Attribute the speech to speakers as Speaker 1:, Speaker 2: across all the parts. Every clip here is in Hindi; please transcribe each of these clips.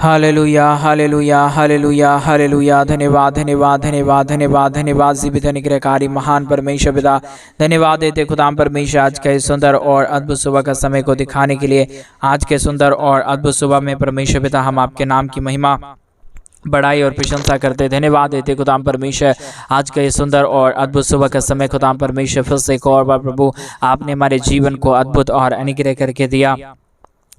Speaker 1: Hallelujah hallelujah hallelujah hallelujah. धन्यवाद धन्यवाद धन्यवाद धन्यवाद धन्यवाद जीवित अनुग्रहकारी महान परमेश्वर पिता, धन्यवाद देते खुदाम परमेश्वर आज के सुंदर और अद्भुत सुबह का समय को दिखाने के लिए। आज के सुंदर और अद्भुत सुबह में परमेश्वर पिता हम आपके नाम की महिमा बड़ाई और प्रशंसा करते धन्यवाद देते खुदाम परमेश्वर आज का ये सुंदर और अद्भुत सुबह का समय खुदाम परमेश्वर फिर से एक और बार प्रभु आपने हमारे जीवन को अद्भुत और अनुग्रह करके दिया,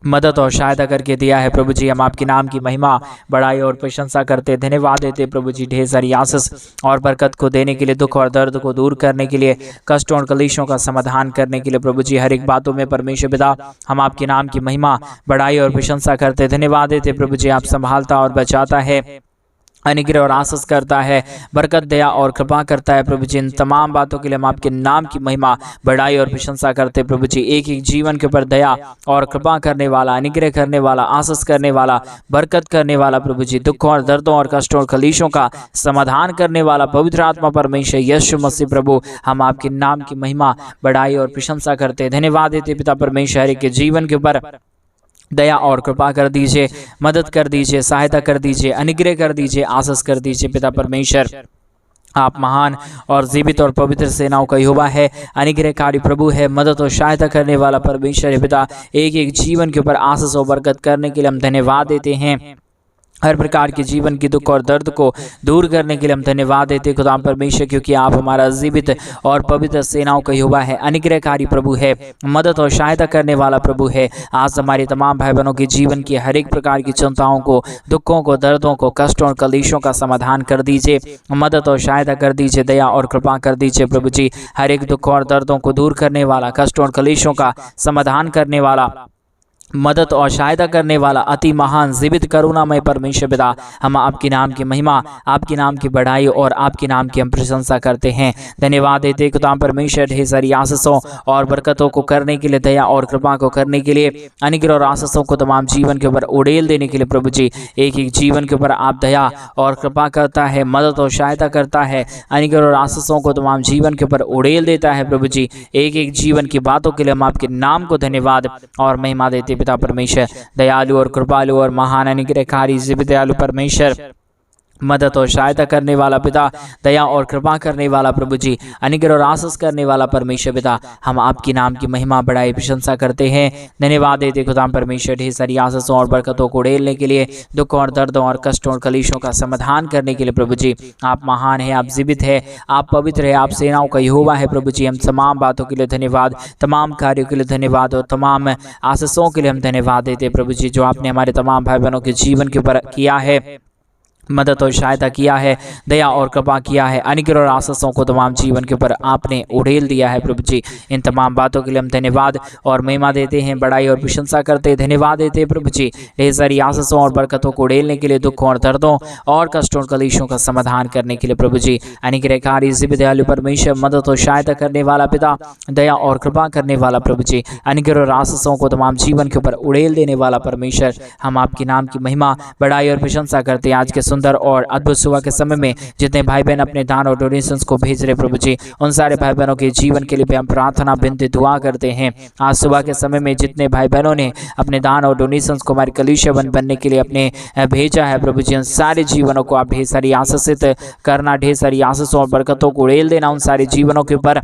Speaker 1: मदद और सहायता करके दिया है। प्रभु जी हम आपके नाम की महिमा बड़ाई और प्रशंसा करते धन्यवाद देते प्रभु जी ढेर सारी आशीष और बरकत को देने के लिए, दुख और दर्द को दूर करने के लिए, कष्टों और कलेशों का समाधान करने के लिए प्रभु जी हर एक बातों में परमेश्वर पिता हम आपके नाम की महिमा बड़ाई और प्रशंसा करते धन्यवाद देते प्रभु जी। आप संभालता और बचाता है, अनुग्रह और आशीष करता है, बरकत दया और कृपा करता है प्रभु जी। इन तमाम बातों के लिए हम आपके नाम की महिमा बड़ाई और प्रशंसा करते प्रभु जी। एक एक जीवन के ऊपर दया और कृपा करने वाला, अनुग्रह करने वाला, आशीष करने वाला, बरकत करने वाला प्रभु जी, दुख और दर्दों और कष्टों और कलेशों का समाधान करने वाला पवित्र आत्मा परमेश्वर यीशु मसीह प्रभु हम आपके नाम की महिमा बड़ाई और प्रशंसा करते धन्यवाद देते पिता परमेश्वर के जीवन के ऊपर दया और कृपा कर दीजिए, मदद कर दीजिए, सहायता कर दीजिए, अनुग्रह कर दीजिए, आशीष कर दीजिए पिता परमेश्वर। आप महान और जीवित और पवित्र सेनाओं का यहोवा है, अनुग्रहकारी प्रभु है, मदद और सहायता करने वाला परमेश्वर है पिता। एक एक जीवन के ऊपर आशीष और बरकत करने के लिए हम धन्यवाद देते हैं। हर प्रकार के जीवन की दुख और दर्द को दूर करने के लिए हम धन्यवाद देते खुदा परमेश्वर, क्योंकि आप हमारा जीवित और पवित्र सेनाओं का यहोवा है, अनुग्रहकारी प्रभु है, मदद और सहायता करने वाला प्रभु है। आज हमारे तमाम भाई बहनों के जीवन की हर एक प्रकार की चिंताओं को, दुखों को, दर्दों को, कष्टों और कलेशों का समाधान कर दीजिए, मदद और सहायता कर दीजिए, दया और कृपा कर दीजिए प्रभु जी। हर एक दुख और दर्दों को दूर करने वाला, कष्टों और कलेशों का समाधान करने वाला, मदद और सहायता करने वाला अति महान जीवित करुणामय परमेश्वर पिता हम आपके नाम की महिमा, आपके नाम की बढ़ाई और आपके नाम की हम प्रशंसा करते हैं। धन्यवाद देते खुदा परमेश्वर ढेर सारी आशीषों और बरकतों को करने के लिए, दया और कृपा को करने के लिए, अनुग्रह और आशीषों को तमाम जीवन के ऊपर उड़ेल देने के लिए प्रभु जी। एक एक जीवन के ऊपर आप दया और कृपा करता है, मदद और सहायता करता है, अनुग्रह और आशीषों को तमाम जीवन के ऊपर उड़ेल देता है प्रभु जी। एक एक जीवन की बातों के लिए हम आपके नाम को धन्यवाद और महिमा देते पिता परमेश्वर। दयालु और कृपालु और महान अनुग्रहकारी जीवित दयालु परमेश्वर, मदद और सहायता करने वाला पिता, दया और कृपा करने वाला प्रभु जी, अनुग्रह और आशीष करने वाला परमेश्वर पिता हम आपके नाम की महिमा बड़ाई प्रशंसा करते हैं। धन्यवाद देते खुदा परमेश्वर ढेर सारी आशीषों और बरकतों को उड़ेलने के लिए, दुख और दर्दों और कष्टों और कलेशों का समाधान करने के लिए प्रभु जी। आप महान है, आप जीवित है, आप पवित्र है, आप सेनाओं का यहोवा है प्रभु जी। हम तमाम बातों के लिए धन्यवाद, तमाम कार्यों के लिए धन्यवाद और तमाम आशीषों के लिए हम धन्यवाद देते प्रभु जी, जो आपने हमारे तमाम भाई बहनों के जीवन के ऊपर किया है, मदद और सहायता किया है, दया और कृपा किया है, अनुग्रह और आशीषों को तमाम जीवन के ऊपर आपने उड़ेल दिया है प्रभु जी। इन तमाम बातों के लिए हम धन्यवाद और महिमा देते हैं, बड़ाई और प्रशंसा करते हैं, धन्यवाद देते हैं प्रभु जी। ढेर सारी आशीषों और बरकतों को उड़ेलने के लिए, दुखों और दर्दों और कष्टों और कलेशों का समाधान करने के लिए प्रभु जी। अनुग्रहकारी जीवित दयालु परमेश्वर, मदद और सहायता करने वाला पिता, दया और कृपा करने वाला प्रभु जी, अनुग्रह और आशीषों को तमाम जीवन के ऊपर उड़ेल देने वाला परमेश्वर, हम आपके नाम की महिमा बड़ाई और प्रशंसा करते हैं। आज के सुंदर और अद्भुत सुबह के समय में जितने भाई बहन अपने दान और डोनेशंस को भेज रहे प्रभु जी, उन सारे भाई बहनों के जीवन के लिए भी हम प्रार्थना, विनती, दुआ करते हैं। आज सुबह के समय में जितने भाई बहनों ने अपने दान और डोनेशंस को हमारे कलीसिया बनने के लिए अपने भेजा है प्रभु जी, उन सारे जीवनों को आप ढेर सारी आशीषित करना, ढेर सारी आशीषों और बरकतों को उड़ेल देना उन सारे जीवनों के ऊपर।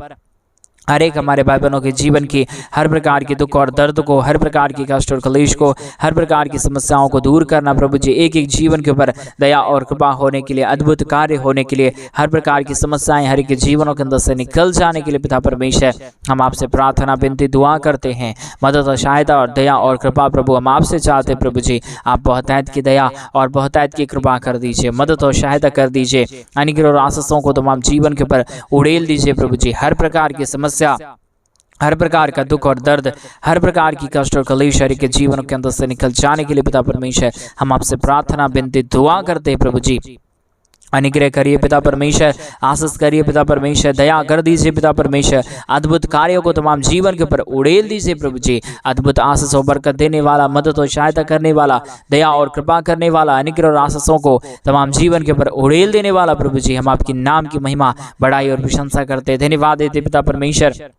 Speaker 1: हर एक हमारे भाई बहनों के जीवन की हर प्रकार की दुख और दर्द को, हर प्रकार की कष्ट और कलेश को, हर प्रकार की समस्याओं को दूर करना प्रभु जी। एक एक जीवन के ऊपर दया और कृपा होने के लिए, अद्भुत कार्य होने के लिए, हर प्रकार की समस्याएं हर एक जीवनों के अंदर से निकल जाने के लिए पिता परमेश्वर हम आपसे प्रार्थना, विनती, दुआ करते हैं। मदद और सहायता और दया और कृपा प्रभु हम आपसे चाहते प्रभु जी। आप बहुतायत की दया और बहुतायत की कृपा कर दीजिए, मदद और सहायता कर दीजिए, अनुग्रह और आशीषों को तमाम जीवन के ऊपर उड़ेल दीजिए प्रभु जी। हर प्रकार की समस्या, हर प्रकार का दुख और दर्द, हर प्रकार की कष्ट और कलेश शरीर के जीवन के अंदर से निकल जाने के लिए पिता परमेश्वर हम आपसे प्रार्थना, विनती, दुआ करते हैं प्रभु जी। अनुग्रह करिए पिता परमेश्वर, आशीष करिए पिता परमेश्वर, दया कर दीजिए पिता परमेश्वर, अद्भुत कार्यों को तमाम जीवन के ऊपर उड़ेल दीजिए प्रभु जी। अद्भुत आशीष और बरकत देने वाला, मदद और सहायता करने वाला, दया और कृपा करने वाला, अनुग्रह और आशीषों को तमाम जीवन के ऊपर उड़ेल देने वाला प्रभु जी, हम आपके नाम की महिमा, बड़ाई और प्रशंसा करते, धन्यवाद देते पिता परमेश्वर।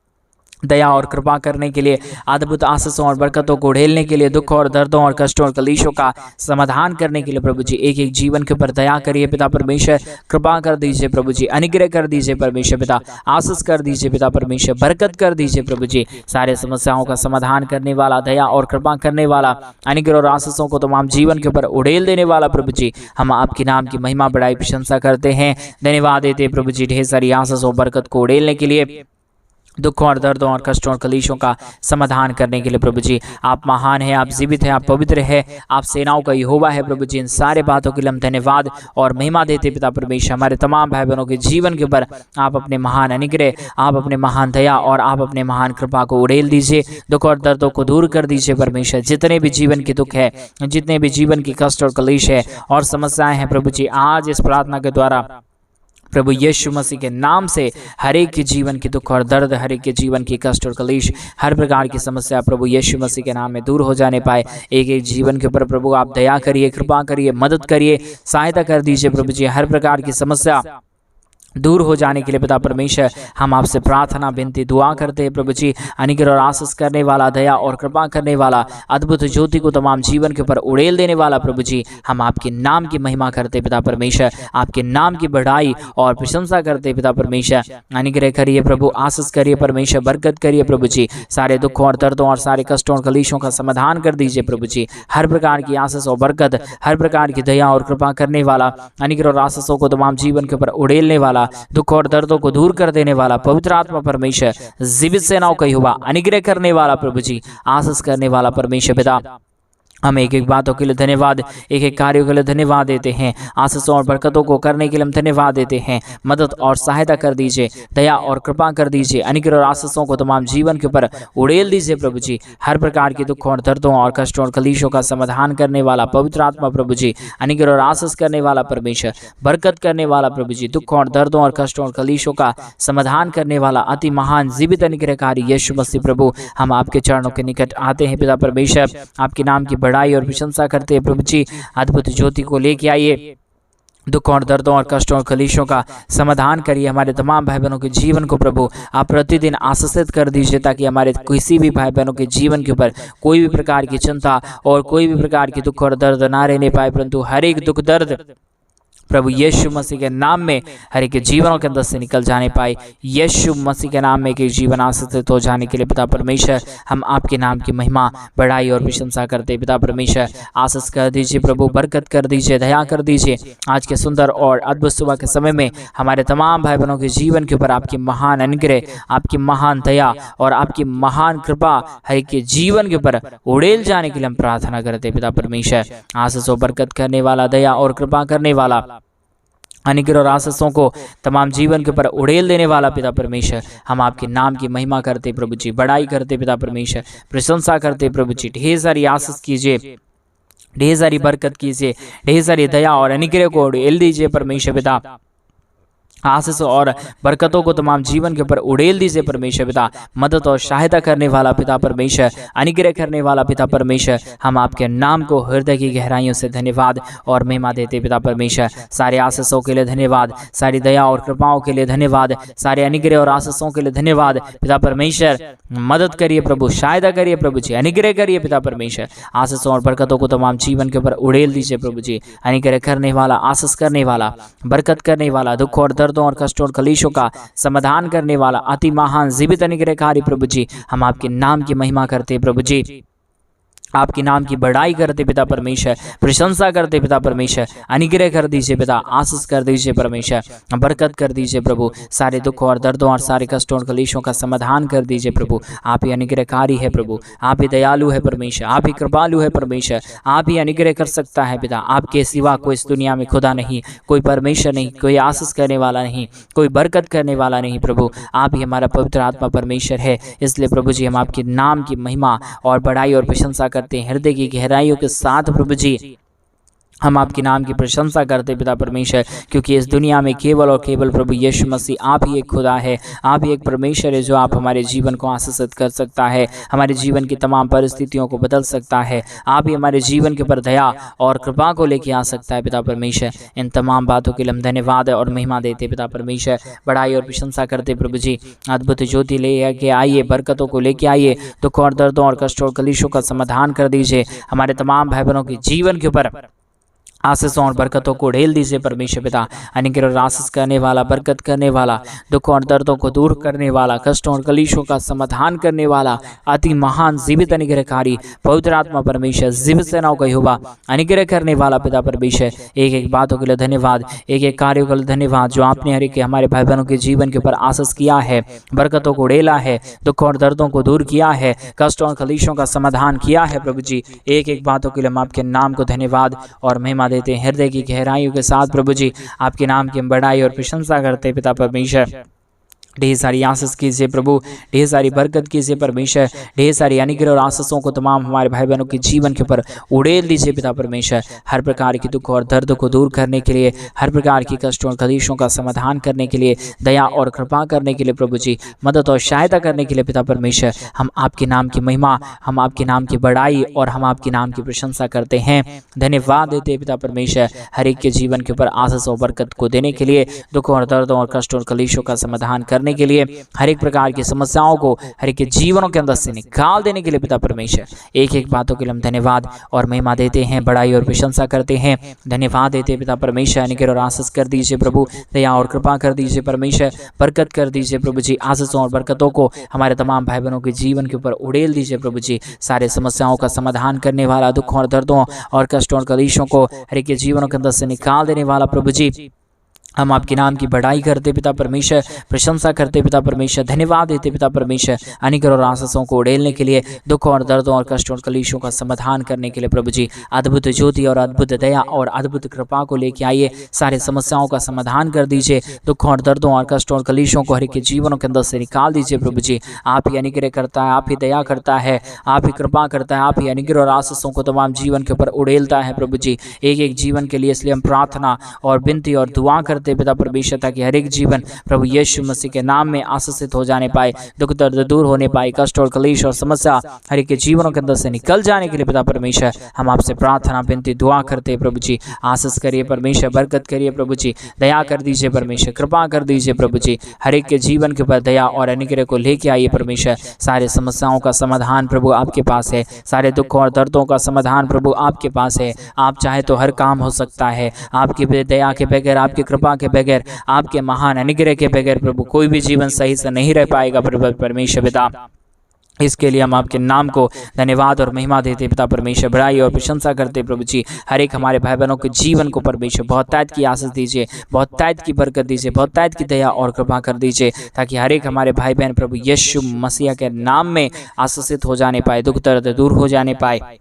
Speaker 1: दया और कृपा करने के लिए, अद्भुत आशीषों और बरकतों को उड़ेलने के लिए, दुख और दर्दों और कष्टों और कलेशों का समाधान करने के लिए प्रभु जी एक एक जीवन के ऊपर दया करिए पिता परमेश्वर, कृपा कर दीजिए प्रभु जी, अनुग्रह कर दीजिए परमेश्वर पिता, आशीष कर दीजिए पिता परमेश्वर, बरकत कर दीजिए प्रभु जी। सारे समस्याओं का समाधान करने वाला, दया और कृपा करने वाला, अनुग्रह और आशीषों को तमाम जीवन के ऊपर उड़ेल देने वाला प्रभु जी, हम आपके नाम की महिमा बड़ाई प्रशंसा करते हैं, धन्यवाद देते प्रभु जी ढेर सारी आशीष और बरकत को उड़ेलने के लिए, दुखों और दर्दों और कष्टों और कलेशों का समाधान करने के लिए प्रभु जी। आप महान हैं, आप जीवित हैं, आप पवित्र हैं, आप सेनाओं का यहोवा है प्रभु जी। इन सारे बातों के लिए हम धन्यवाद और महिमा देते पिता परमेश्वर। हमारे तमाम भाई बहनों के जीवन के ऊपर आप अपने महान अनुग्रह, आप अपने महान दया और आप अपने महान कृपा को उड़ेल दीजिए, दुख और दर्दों को दूर कर दीजिए परमेश्वर। जितने भी जीवन के दुख है, जितने भी जीवन की कष्ट और कलेश है और समस्याएं हैं प्रभु जी, आज इस प्रार्थना के द्वारा प्रभु यीशु मसीह के नाम से हर एक के जीवन की दुख और दर्द, हर एक के जीवन की कष्ट और कलेश, हर प्रकार की समस्या प्रभु यीशु मसीह के नाम में दूर हो जाने पाए। एक एक जीवन के ऊपर प्रभु आप दया करिए, कृपा करिए, मदद करिए, सहायता कर दीजिए प्रभु जी। हर प्रकार की समस्या दूर हो जाने के लिए पिता परमेश्वर हम आपसे प्रार्थना, विनती, दुआ करते हैं प्रभु जी। अनुग्रह और आशीष करने वाला, दया और कृपा करने वाला, अद्भुत ज्योति को तमाम जीवन के ऊपर उड़ेल देने वाला प्रभु जी, हम आपके नाम की महिमा करते पिता परमेश्वर, आपके नाम की बढ़ाई और प्रशंसा करते पिता परमेश्वर। अनुग्रह करिए प्रभु, आशीष करिए परमेश्वर, बरकत करिए प्रभु जी। सारे दुखों और दर्दों और सारे कष्टों और कलेशों का समाधान कर दीजिए प्रभु जी। हर प्रकार की आशीष और बरकत, हर प्रकार की दया और कृपा करने वाला, अनुग्रह और आशीषों को तमाम जीवन के ऊपर उड़ेलने वाला, दुख और दर्दों को दूर कर देने वाला पवित्र आत्मा परमेश्वर, जीवित सेनाओं का यहोवा, अनुग्रह करने वाला प्रभु जी, आशीष करने वाला परमेश्वर पिता, हम एक एक बातों के लिए धन्यवाद, एक एक कार्यों के लिए धन्यवाद देते हैं, आशीषों और बरकतों को करने के लिए हम धन्यवाद देते हैं। मदद और सहायता कर दीजिए, दया और कृपा कर दीजिए, अनुग्रह और आशीषों को तमाम जीवन के ऊपर उड़ेल दीजिए प्रभु जी। हर प्रकार के दुखों और दर्दों और कष्टों और कलेशों का समाधान करने वाला पवित्र आत्मा प्रभु जी, अनुग्रह और आशीष करने वाला परमेश्वर, बरकत करने वाला प्रभु जी, दुखों और दर्दों और कष्टों और कलेशों का समाधान करने वाला अति महान जीवित अनुग्रहकारी यीशु मसीह प्रभु, हम आपके चरणों के निकट आते हैं पिता परमेश्वर, आपके नाम की बढ़ाई और प्रशंसा करते हैं प्रभु जी। अद्भुत ज्योति को लेके आइए, दुखों और दर्दों और कष्टों और कलेशों का समाधान करिए। हमारे तमाम भाई बहनों के जीवन को प्रभु आप प्रतिदिन आशीषित कर दीजिए, ताकि हमारे किसी भी भाई बहनों के जीवन के ऊपर कोई भी प्रकार की चिंता और कोई भी प्रकार की दुख और दर्द ना रहने पाए, परंतु हर एक दुख दर्द प्रभु यीशु मसीह के नाम में हर एक जीवनों के अंदर से निकल जाने पाए। यीशु मसीह के नाम में एक जीवन आशीषित हो जाने के लिए पिता परमेश्वर हम आपके नाम की महिमा, बढ़ाई और प्रशंसा करते। पिता परमेश्वर आशीष कर दीजिए प्रभु, बरकत कर दीजिए, दया कर दीजिए। आज के सुंदर और अद्भुत सुबह के समय में हमारे तमाम भाई बहनों के जीवन के ऊपर आपकी महान अनुग्रह, आपकी महान दया और आपकी महान कृपा हर एक के जीवन के ऊपर उड़ेल जाने के लिए हम प्रार्थना करते। पिता परमेश्वर आशीष और बरकत करने वाला, दया और कृपा करने वाला, अनुग्रह और आशीषों को तमाम जीवन के ऊपर उड़ेल देने वाला पिता परमेश्वर, हम आपके नाम की महिमा करते प्रभु जी, बड़ाई करते पिता परमेश्वर, प्रशंसा करते प्रभु जी। ढेर सारी आशीष कीजिए, ढेर सारी बरकत कीजिए, ढेर सारी दया और अनुग्रह को उड़ेल दीजिए परमेश्वर पिता। आशीष और बरकतों को तमाम जीवन के ऊपर उड़ेल दीजिए परमेश्वर पिता। मदद और सहायता करने वाला पिता परमेश्वर, अनुग्रह करने वाला पिता परमेश्वर, हम आपके नाम को हृदय की गहराइयों से धन्यवाद और महिमा देते पिता परमेश्वर। सारे आशीषों के लिए धन्यवाद, सारी दया और कृपाओं के लिए धन्यवाद, सारे अनुग्रह और आशीषों के लिए धन्यवाद पिता परमेश्वर। मदद करिए प्रभु, सहायता करिए प्रभु जी, अनुग्रह करिए पिता परमेश्वर। आशीषों और बरकतों को तमाम जीवन के ऊपर उड़ेल दीजिए प्रभु जी। अनुग्रह करने वाला, आशीष करने वाला, बरकत करने वाला, दुख और दर्दों और कष्टों और कलेशों का समाधान करने वाला अति महान जीवित अनुग्रहकारी प्रभु जी, हम आपके नाम की महिमा करते प्रभु जी, आपके नाम की बढ़ाई करते पिता परमेश्वर, प्रशंसा करते पिता परमेश्वर। अनुग्रह कर दीजिए पिता, आशीष कर दीजिए परमेश्वर, बरकत कर दीजिए प्रभु। सारे दुखों और दर्दों और सारे कष्टों और कलेशों का समाधान कर दीजिए प्रभु। आप ही अनुग्रहकारी है प्रभु, आप ही दयालु है परमेश्वर, आप ही कृपालु है परमेश्वर, आप ही अनुग्रह कर सकता है पिता। आपके सिवा कोई इस दुनिया में खुदा नहीं, कोई परमेश्वर नहीं, कोई आशीष करने वाला नहीं, कोई बरकत करने वाला नहीं प्रभु। आप ही हमारा पवित्र आत्मा परमेश्वर है। इसलिए प्रभु जी हम आपके नाम की महिमा और बढ़ाई और प्रशंसा हृदय की गहराइयों के साथ प्रभु जी। हम आपके नाम की प्रशंसा करते पिता परमेश्वर, क्योंकि इस दुनिया में केवल और केवल प्रभु यीशु मसीह आप ही एक खुदा है, आप ही एक परमेश्वर है जो आप हमारे जीवन को आशीषित कर सकता है, हमारे जीवन की तमाम परिस्थितियों को बदल सकता है। आप ही हमारे जीवन के ऊपर दया और कृपा को लेके आ सकता है पिता परमेश्वर। इन तमाम बातों के लिए हम धन्यवाद और महिमा देते पिता परमेश्वर, बड़ाई और प्रशंसा करते प्रभु जी। अद्भुत ज्योति लेके आइए, बरकतों को लेके आइए, दुख और दर्दों और कष्टों और कलेशों का समाधान कर दीजिए। हमारे तमाम भाई बहनों के जीवन के ऊपर आशीषों और बरकतों को ढेल दीजिए परमेश्वर पिता। अनुग्रह और आशीष करने वाला, बरकत करने वाला, दुख और दर्दों को दूर करने वाला, कष्टों और कलेशों का समाधान करने वाला, अति महान जीवित अनुग्रहकारी पवित्र आत्मा परमेश्वर, जीवित सेनाओं का यहोवा, अनुग्रह करने वाला पिता परमेश्वर, एक एक बातों के लिए धन्यवाद, एक एक कार्यों के लिए धन्यवाद जो आपने हर एक हमारे भाई बहनों के जीवन के ऊपर आशीष किया है, बरकतों को ढेला है, दुख और दर्दों को दूर किया है, कष्टों और कलेशों का समाधान किया है प्रभु जी। एक एक बातों के लिए हम आपके नाम को धन्यवाद और महिमा देते हैं। हृदय की गहराइयों के साथ प्रभु जी आपके नाम की बड़ाई और प्रशंसा करते पिता परमेश्वर। ढेर सारी आशीष कीजिए प्रभु, ढेर सारी बरकत कीजिए परमेश्वर, ढेर सारी अनुग्रह और आशीषों को तमाम हमारे भाई बहनों के जीवन के ऊपर उड़ेल दीजिए पिता परमेश्वर। हर प्रकार की दुख और दर्द को दूर करने के लिए, हर प्रकार की कष्टों और कलेशों का समाधान करने के लिए, दया और कृपा करने के लिए प्रभु जी, मदद और सहायता करने के लिए पिता परमेश्वर, हम आपके नाम की महिमा, हम आपके नाम की बड़ाई और हम आपके नाम की प्रशंसा करते हैं। धन्यवाद देते पिता परमेश्वर, हर एक के जीवन के ऊपर आशीष और बरकत को देने के लिए, दुख और दर्दों और कष्टों और कलेशों का समाधान करने के लिए, हर एक प्रकार की समस्याओं को हर एक के जीवनों के अंदर से निकाल देने के लिए पिता परमेश्वर, एक एक बातों के लिए हम धन्यवाद और महिमा देते हैं, बड़ाई और प्रशंसा करते हैं। धन्यवाद देते पिता परमेश्वर, अनुग्रह और आशीष कर दीजिए प्रभु, दया और कृपा कर दीजिए परमेश्वर, बरकत कर दीजिए प्रभु जी। आशीषों और बरकतों को हमारे तमाम भाई बहनों के जीवन के ऊपर उड़ेल दीजिए प्रभु जी। सारे समस्याओं का समाधान करने वाला, दुखों और दर्दों और कष्टों और कलेशों को हर एक के जीवनों के अंदर से निकाल देने वाला प्रभु जी, हम आपके नाम की बड़ाई करते पिता परमेश्वर, प्रशंसा करते पिता परमेश्वर, धन्यवाद देते पिता परमेश्वर, अनुग्रह और आशीषों को उड़ेलने के लिए, दुख और दर्दों और कष्टों और कलेशों का समाधान करने के लिए प्रभु जी, अद्भुत ज्योति और अद्भुत दया और अद्भुत कृपा को लेके आइए, सारे समस्याओं का समाधान कर दीजिए, दुख और दर्दों और कष्टों और कलेशों को हर एक के जीवनों के अंदर से निकाल दीजिए प्रभु जी। आप ही अनुग्रह करता है, आप ही दया करता है, आप ही कृपा करता है, आप ही अनुग्रह और आशीषों को तमाम जीवन के ऊपर उड़ेलता है प्रभु जी, एक एक जीवन के लिए। इसलिए हम प्रार्थना और विनती और दुआ करते पिता परमेश्वर, ताकि हर एक जीवन प्रभु यीशु मसीह के नाम में आशीषित हो जाने पाए, दुख दर्द दूर होने पाए, कष्ट और कलेश और समस्या हर एक के जीवनों के अंदर से निकल जाने के लिए पिता परमेश्वर हम आपसे प्रार्थना विनती दुआ करते प्रभु जी। आशीष करिए परमेश्वर, बरकत करिए प्रभु जी, दया कर दीजिए परमेश्वर, कृपा कर दीजिए प्रभु जी, हर एक के जीवन के ऊपर दया और अनुग्रह को लेके आइए परमेश्वर। सारे समस्याओं का समाधान प्रभु आपके पास है, सारे दुखों और दर्दों का समाधान प्रभु आपके पास है। आप चाहे तो हर काम हो सकता है, आपकी दया के बगैर, आपकी कृपा के बगैर, आपके महान अनुग्रह के बगैर प्रभु कोई भी जीवन सही से नहीं रह पाएगा प्रभु परमेश्वर पिता। इसके लिए हम आपके नाम को धन्यवाद और महिमा देते पिता परमेश्वर, बड़ाई और प्रशंसा करते प्रभु जी। हर एक हमारे भाई बहनों के जीवन को परमेश्वर बहुत तायत की आशीष दीजिए, बहुत तायत की बरकत दीजिए, बहुत तायत की दया और कृपा कर दीजिए, ताकि हर एक हमारे भाई बहन प्रभु यीशु मसीह के नाम में आशीषित हो जाने पाए, दुख दर्द दूर हो जाने पाए,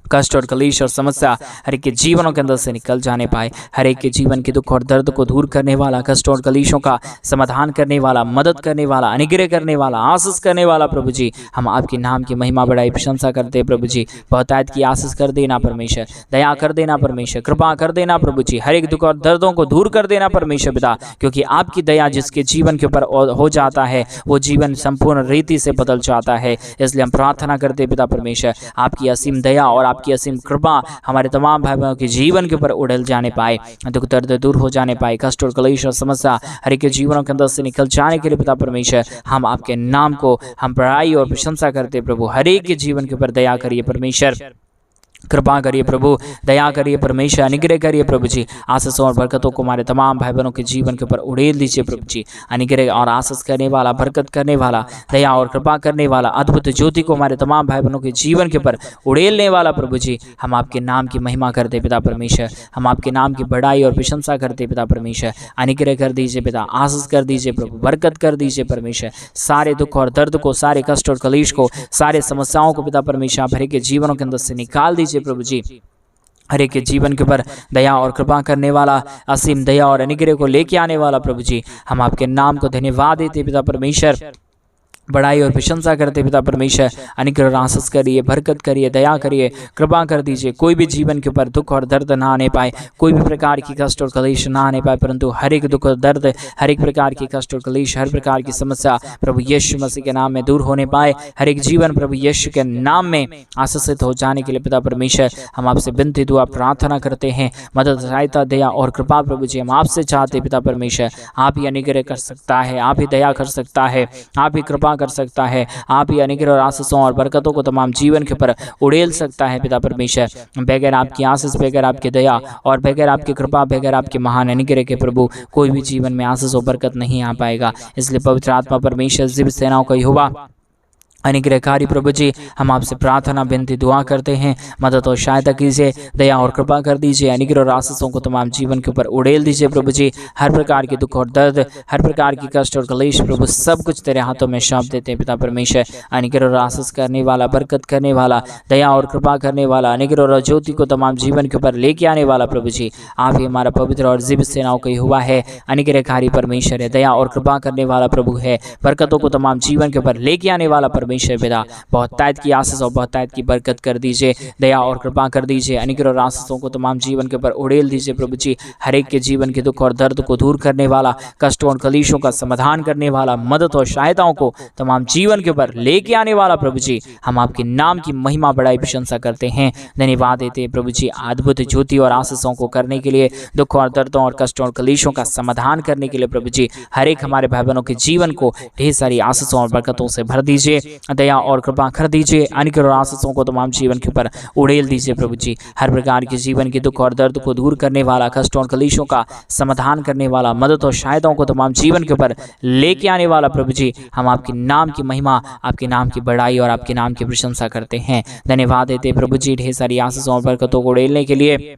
Speaker 1: कष्ट और कलेश और समस्या हर एक के जीवनों के अंदर से निकल जाने पाए। हर एक के जीवन के दुख और दर्द को दूर करने वाला, कष्ट और कलेशों का समाधान करने वाला, मदद करने वाला, अनुग्रह करने वाला, आशीष करने वाला प्रभु जी, हम आपके नाम की महिमा बड़ाई प्रशंसा करते हैं प्रभु जी। बहुत आयत की आशीष कर देना परमेश्वर, दया कर देना परमेश्वर, कृपा कर देना प्रभु जी, हर एक दुख और दर्दों को दूर कर देना परमेश्वर पिता, क्योंकि आपकी दया जिसके जीवन के ऊपर हो जाता है वो जीवन संपूर्ण रीति से बदल जाता है। इसलिए हम प्रार्थना करते पिता परमेश्वर, आपकी असीम दया और आपकी असीम कृपा हमारे तमाम भाई बहनों के जीवन के ऊपर उड़ल जाने पाए, दुख दर्द दूर हो जाने पाए, कष्ट और कलेश और समस्या हर एक के जीवनों के अंदर से निकल जाने के लिए पिता परमेश्वर हम आपके नाम को हम बड़ाई और प्रशंसा करते प्रभु। हर एक के जीवन के ऊपर दया करिए परमेश्वर, कृपा करिए प्रभु, दया करिए परमेश्वर, अनुग्रह करिए प्रभु जी। आशीष और बरकतों को हमारे तमाम भाई बहनों के जीवन के ऊपर उड़ेल दीजिए प्रभु जी। अनुग्रह और आशीष करने वाला, बरकत करने वाला, दया और कृपा करने वाला, अद्भुत ज्योति को हमारे तमाम भाई बहनों के जीवन के ऊपर उड़ेलने वाला प्रभु जी, हम आपके नाम की महिमा करते पिता परमेश्वर, हम आपके नाम की बड़ाई और प्रशंसा करते पिता परमेश्वर। अनुग्रह कर दीजिए पिता, आशीष कर दीजिए प्रभु, बरकत कर दीजिए परमेश्वर। सारे दुख और दर्द को, सारे कष्ट और कलेश को, सारे समस्याओं को पिता परमेश्वर भरे के जीवनों के अंदर से निकाल दीजिए प्रभु जी। हर एक के जीवन के ऊपर दया और कृपा करने वाला, असीम दया और अनुग्रह को लेके आने वाला प्रभु जी, हम आपके नाम को धन्यवाद देते पिता परमेश्वर, बड़ाई और प्रशंसा करते पिता परमेश्वर। अनुग्रह और आशीष करिए, बरकत करिए, दया करिए, कृपा कर दीजिए। कोई भी जीवन के ऊपर दुख और दर्द ना आने पाए, कोई भी प्रकार की कष्ट और कलेश ना आने पाए, परंतु हर एक दुख और दर्द, हर एक प्रकार की कष्ट और कलेश, हर प्रकार की समस्या प्रभु यीशु मसीह के नाम में दूर होने पाए। हर एक जीवन प्रभु यीशु के नाम में आशीषित हो जाने के लिए पिता परमेश्वर हम आपसे विनती दुआ प्रार्थना करते हैं। मदद, सहायता, दया और कृपा प्रभु जी हम आपसे चाहते पिता परमेश्वर। आप ही अनुग्रह कर सकता है, आप ही दया कर सकता है, आप ही कृपा कर सकता है, आप ही अनुग्रह और आशीषों और बरकतों को तमाम जीवन के ऊपर उड़ेल सकता है पिता परमेश्वर। बगैर आपकी आशीष, बगैर आपकी दया और बगैर आपकी कृपा, बगैर आपके महान अनुग्रह के प्रभु कोई भी जीवन में आशीष और बरकत नहीं आ पाएगा। इसलिए पवित्र आत्मा परमेश्वर जीवित सेनाओं का यहोवा अनुग्रहकारी प्रभु जी हम आपसे प्रार्थना विनती दुआ करते हैं। मदद और सहायता कीजिए, दया और कृपा कर दीजिए। अनुग्रह और आशीषों को तमाम जीवन के ऊपर उड़ेल दीजिए प्रभु जी। हर प्रकार के दुख और दर्द, हर प्रकार की कष्ट और कलेश प्रभु सब कुछ तेरे हाथों में सौंप देते हैं पिता परमेश्वर। अनुग्रह और आशीष करने वाला, बरकत करने वाला, दया और कृपा करने वाला, अनुग्रह और ज्योति को तमाम जीवन के ऊपर लेके आने वाला प्रभु जी आप ही हमारा पवित्र और जीवित सेनाओं का हुआ है। अनुग्रहकारी परमेश्वर है, दया और कृपा करने वाला प्रभु है, बरकतों को तमाम जीवन के ऊपर लेके आने वाला परमेश्वर पिता बहुतायत की आशीष और बहुतायत की बरकत कर दीजिए, दया और कृपा कर दीजिए। अनुग्रह और आशीषों को तमाम जीवन के ऊपर उड़ेल दीजिए प्रभु जी। हर एक के जीवन के दुख और दर्द को दूर करने वाला, कष्टों और कलेशों का समाधान करने वाला, मदद और सहायताओं को तमाम जीवन के ऊपर लेके आने वाला प्रभु जी हम आपके नाम की महिमा बड़ाई प्रशंसा करते हैं, धन्यवाद देते हैं प्रभु जी। अद्भुत ज्योति और आशीषों को करने के लिए, दुख और दर्दों और कष्टों और कलेशों का समाधान करने के लिए प्रभु जी हर एक हमारे भाई बहनों के जीवन को ढेर सारी आशीषों और बरकतों से भर दीजिए, दया और कृपा कर दीजिए। अनुग्रह और आशीषों को तमाम जीवन के ऊपर उड़ेल दीजिए प्रभु जी। हर प्रकार के जीवन के दुख और दर्द को दूर करने वाला, कष्टों और कलेशों का समाधान करने वाला, मदद और सहायताओं को तमाम जीवन के ऊपर लेके आने वाला प्रभु जी हम आपके नाम की महिमा, आपके नाम की बड़ाई और आपके नाम की प्रशंसा करते हैं, धन्यवाद देते प्रभु जी ढेर सारी आशीषों और बरकतों को उड़ेलने के लिए,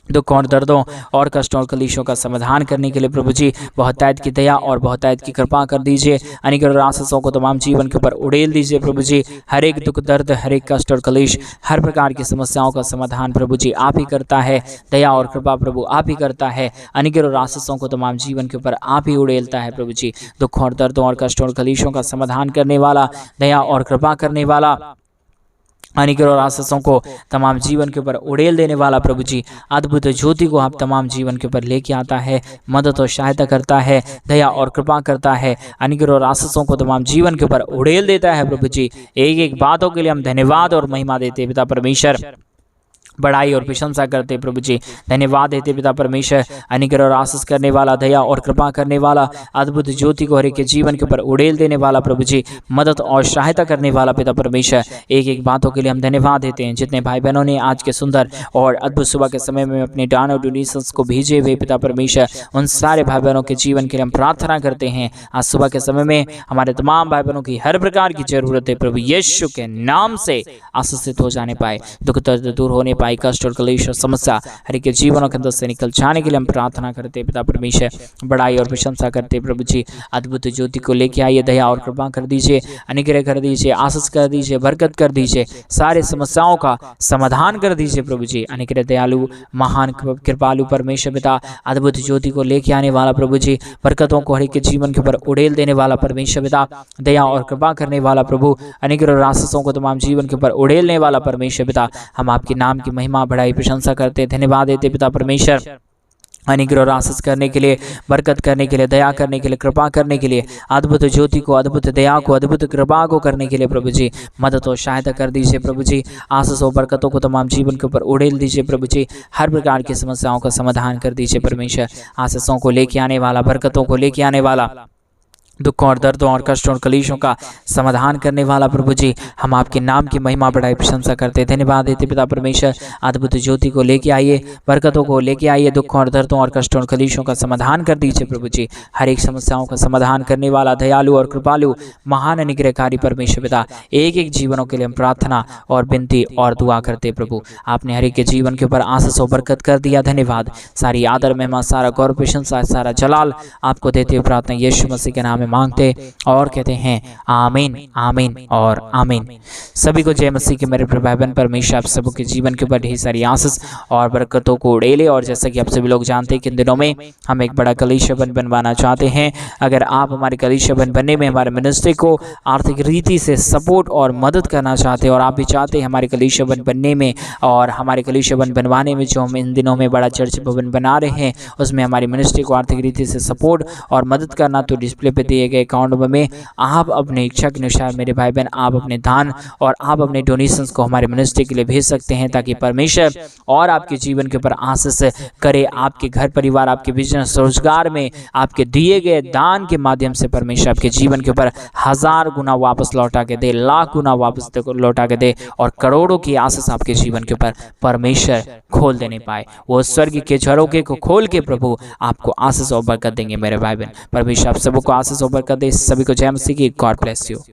Speaker 1: दुख और दर्दों और कष्टों और कलेशों का समाधान करने के लिए प्रभु जी बहुतायत की दया और बहुतायत की कृपा कर दीजिए। अनुग्रह और आशीषों को तमाम जीवन के ऊपर उड़ेल दीजिए प्रभु जी। हर एक दुख दर्द, हर एक कष्ट और कलेश, हर प्रकार की समस्याओं का समाधान प्रभु जी आप ही करता है, दया और कृपा प्रभु आप ही करता है। अनुग्रह और आशीषों को तमाम जीवन के ऊपर आप ही उड़ेलता है प्रभु जी। दुख और दर्दों और कष्टों और कलेशों का समाधान करने वाला, दया और कृपा करने वाला, अनुग्रह और आशीषों को तमाम जीवन के ऊपर उड़ेल देने वाला प्रभु जी अद्भुत ज्योति को आप तमाम जीवन के ऊपर लेके आता है, मदद और सहायता करता है, दया और कृपा करता है। अनुग्रह और आशीषों को तमाम जीवन के ऊपर उड़ेल देता है प्रभु जी। एक एक बातों के लिए हम धन्यवाद और महिमा देते पिता परमेश्वर, बड़ाई और प्रशंसा करते प्रभु जी, धन्यवाद देते पिता परमेश्वर। अनुग्रह और आशीष करने वाला, दया और कृपा करने वाला, अद्भुत ज्योति को हर एक के जीवन के ऊपर उड़ेल देने वाला प्रभु जी, मदद और सहायता करने वाला पिता परमेश्वर। एक एक बातों के लिए हम धन्यवाद देते हैं। जितने भाई बहनों ने आज के सुंदर और अद्भुत सुबह के समय में अपने दान और डोनेशंस को भेजे हुए पिता परमेश्वर, उन सारे भाई बहनों के जीवन के लिए हम प्रार्थना करते हैं। आज सुबह के समय में हमारे तमाम भाई बहनों की हर प्रकार की जरूरतें प्रभु यीशु के नाम से आशीषित हो जाने पाए, दुख दर्द दूर होने पाए, कष्ट और कलेश और समस्या हर एक जीवनों के अंदर से निकल जाने के लिए हम प्रार्थना करते पिता परमेश्वर। बड़ाई और प्रशंसा करते प्रभु जी अद्भुत ज्योति को लेके आइए, दया और कृपा कर दीजिए, अनुग्रह कर दीजिए, आशीष कर दीजिए, बरकत कर दीजिए, सारे समस्याओं का समाधान कर दीजिए प्रभु जी। अनुग्रह दयालु महान कृपालु परमेश्वर पिता अद्भुत ज्योति को लेके आने वाला प्रभु जी, बरकतों को हर एक के जीवन के ऊपर उड़ेल देने वाला परमेश्वर पिता, दया और कृपा करने वाला प्रभु, अनुग्रह और आशीषों को तमाम जीवन के ऊपर उड़ेलने वाला परमेश्वर पिता, हम आपके नाम की महिमा बड़ाई प्रशंसा करते, धन्यवाद देते पिता परमेश्वर। अनुग्रह और आशीष करने के लिए, बरकत करने के लिए, दया करने के लिए, कृपा करने के लिए, अद्भुत ज्योति को, अद्भुत दया को, अद्भुत कृपा को करने के लिए प्रभु जी मदद और सहायता कर दीजिए प्रभु जी। आशीष और बरकतों को तमाम जीवन के ऊपर उड़ेल दीजिए प्रभु जी। हर प्रकार की समस्याओं का समाधान कर दीजिए परमेश्वर। आशीषों को लेके आने वाला, बरकतों को लेके आने वाला, दुखों और दर्दों और कष्टों और कलेशों का समाधान करने वाला प्रभु जी, हम आपके नाम की महिमा बढ़ाई प्रशंसा करते, धन्यवाद देते पिता परमेश्वर। अद्भुत ज्योति को लेके आइए, बरकतों को लेके आइए, दुखों और दर्दों और कष्टों और कलेशों का समाधान कर दीजिए प्रभु जी। हर एक समस्याओं का समाधान करने वाला दयालु और कृपालु महान अनुग्रहकारी परमेश्वर पिता, एक एक जीवनों के लिए हम प्रार्थना और विनती और दुआ करते प्रभु। आपने हर एक के जीवन के ऊपर आशीष और बरकत कर दिया, धन्यवाद। सारी आदर महिमा, सारा गौरव प्रशंसा, सारा जलाल आपको देते हुए प्रार्थना यीशु मसीह के नाम में मांगते और कहते हैं आमीन, आमीन और आमीन। सभी को जय मसीह के मेरे भाई बहन। परमेश्वर आप सबों के जीवन के ऊपर ढेर सारी आशीष और बरकतों को उड़ेले। और जैसा कि आप सभी लोग जानते हैं कि इन दिनों में हम एक बड़ा कलीसिया बनवाना चाहते हैं। अगर आप हमारे कलीसिया बनने में हमारे मिनिस्ट्री को आर्थिक रीति से सपोर्ट और मदद करना चाहते हैं और आप भी चाहते हैं हमारे कलीसिया बनने में और हमारे कलीसिया बनवाने में, जो हम इन दिनों में बड़ा चर्च भवन बना रहे हैं, उसमें हमारी मिनिस्ट्री को आर्थिक रीति से सपोर्ट और मदद करना, तो डिस्प्ले पे दिए गए अकाउंट में आप अपने इच्छा के अनुसार मेरे भाई बहन आप अपने दान और आप अपने डोनेशंस को हमारे मिनिस्ट्री के लिए भेज सकते हैं, ताकि परमेश्वर और आपके जीवन के ऊपर आशीष करे। आपके घर परिवार, आपके बिजनेस, रोजगार में आपके दिए गए दान के माध्यम से परमेश्वर आपके जीवन के ऊपर 1000 गुना वापस लौटा के दे, लाख गुना वापस लौटा के दे और करोड़ों की आशीष आपके जीवन के ऊपर परमेश्वर खोल देने पाए। वो स्वर्ग के झरोखे को खोल के प्रभु आपको आशीष और बरकत देंगे मेरे भाई बहन। परमेश्वर आप सबको आशीष और बरकत दे। सभी को जय मसीह की। God bless you.